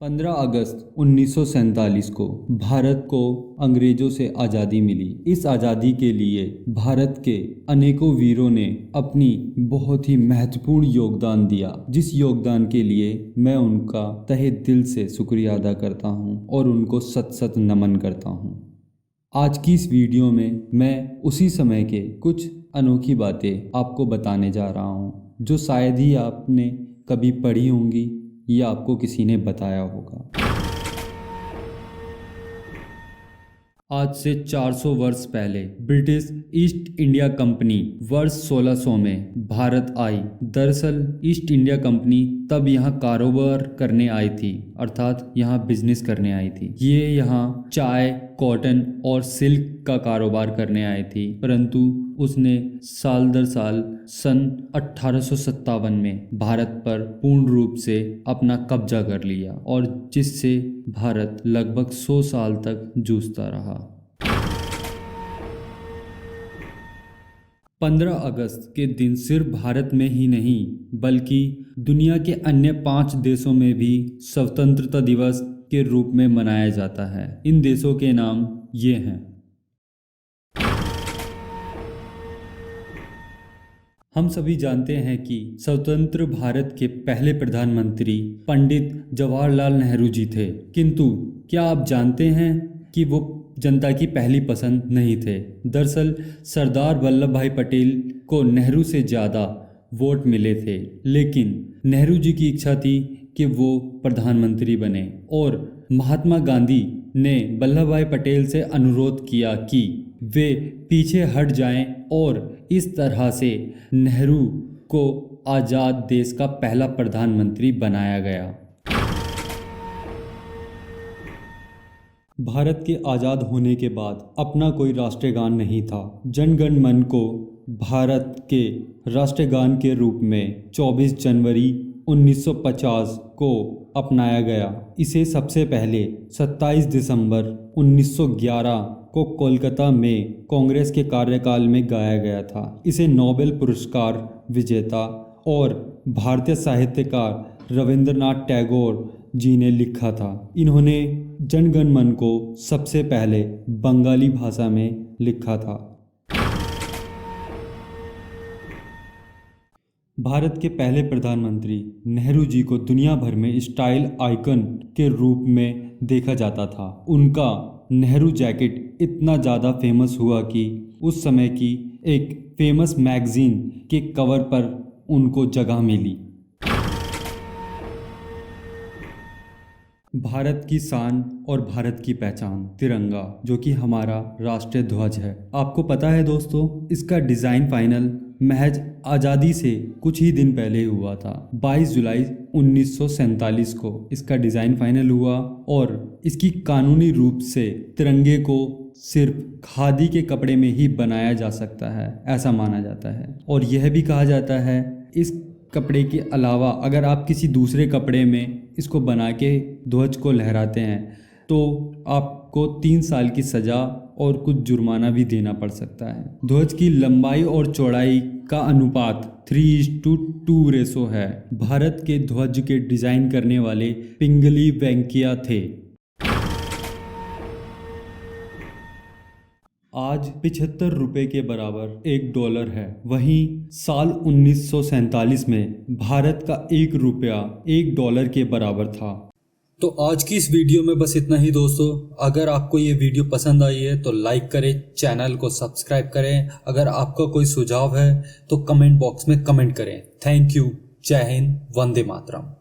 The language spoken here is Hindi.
15 अगस्त 1947 को भारत को अंग्रेजों से आज़ादी मिली। इस आज़ादी के लिए भारत के अनेकों वीरों ने अपनी बहुत ही महत्वपूर्ण योगदान दिया, जिस योगदान के लिए मैं उनका तहे दिल से शुक्रिया अदा करता हूं और उनको सत सत नमन करता हूं। आज की इस वीडियो में मैं उसी समय के कुछ अनोखी बातें आपको बताने जा रहा हूं, जो शायद ही आपने कभी पढ़ी होंगी या आपको किसी ने बताया होगा। आज से 400 वर्ष पहले ब्रिटिश ईस्ट इंडिया कंपनी वर्ष 1600 में भारत आई। दरअसल ईस्ट इंडिया कंपनी तब यहाँ कारोबार करने आई थी, अर्थात यहाँ बिजनेस करने आई थी। ये यहाँ चाय, कॉटन और सिल्क का कारोबार करने आई थी, परंतु उसने साल दर साल सन 1857 में भारत पर पूर्ण रूप से अपना कब्जा कर लिया और जिससे भारत लगभग 100 साल तक जूझता रहा। 15 अगस्त के दिन सिर्फ भारत में ही नहीं बल्कि दुनिया के अन्य 5 देशों में भी स्वतंत्रता दिवस के रूप में मनाया जाता है। इन देशों के नाम ये हैं। हम सभी जानते हैं कि स्वतंत्र भारत के पहले प्रधानमंत्री पंडित जवाहरलाल नेहरू जी थे, किंतु क्या आप जानते हैं कि वो जनता की पहली पसंद नहीं थे। दरअसल सरदार वल्लभ भाई पटेल को नेहरू से ज़्यादा वोट मिले थे, लेकिन नेहरू जी की इच्छा थी कि वो प्रधानमंत्री बने और महात्मा गांधी ने वल्लभ भाई पटेल से अनुरोध किया कि वे पीछे हट जाएं और इस तरह से नेहरू को आज़ाद देश का पहला प्रधानमंत्री बनाया गया। भारत के आज़ाद होने के बाद अपना कोई राष्ट्रगान नहीं था। जन गण मन को भारत के राष्ट्रगान के रूप में 24 जनवरी 1950 को अपनाया गया। इसे सबसे पहले 27 दिसंबर 1911 को कोलकाता में कांग्रेस के कार्यकाल में गाया गया था। इसे नोबेल पुरस्कार विजेता और भारतीय साहित्यकार रविंद्रनाथ टैगोर जी ने लिखा था। इन्होंने जन गण मन को सबसे पहले बंगाली भाषा में लिखा था। भारत के पहले प्रधानमंत्री नेहरू जी को दुनिया भर में स्टाइल आइकन के रूप में देखा जाता था। उनका नेहरू जैकेट इतना ज़्यादा फेमस हुआ कि उस समय की एक फेमस मैगजीन के कवर पर उनको जगह मिली। भारत की शान और भारत की पहचान तिरंगा, जो कि हमारा राष्ट्रीय ध्वज है। आपको पता है दोस्तों, इसका डिज़ाइन फाइनल महज आज़ादी से कुछ ही दिन पहले हुआ था। 22 जुलाई 1947 को इसका डिज़ाइन फाइनल हुआ और इसकी कानूनी रूप से तिरंगे को सिर्फ खादी के कपड़े में ही बनाया जा सकता है, ऐसा माना जाता है। और यह भी कहा जाता है इस कपड़े के अलावा अगर आप किसी दूसरे कपड़े में इसको बना के ध्वज को लहराते हैं तो आपको 3 साल की सज़ा और कुछ जुर्माना भी देना पड़ सकता है। ध्वज की लंबाई और चौड़ाई का अनुपात 3:2 रेशो है। भारत के ध्वज के डिज़ाइन करने वाले पिंगली वेंकैया थे। आज 75 रुपये के बराबर $1 है। वहीं साल 1947 में भारत का 1 रुपया $1 के बराबर था। तो आज की इस वीडियो में बस इतना ही दोस्तों। अगर आपको ये वीडियो पसंद आई है तो लाइक करें, चैनल को सब्सक्राइब करें। अगर आपका कोई सुझाव है तो कमेंट बॉक्स में कमेंट करें। Thank you. जय हिंद, वंदे मातरम।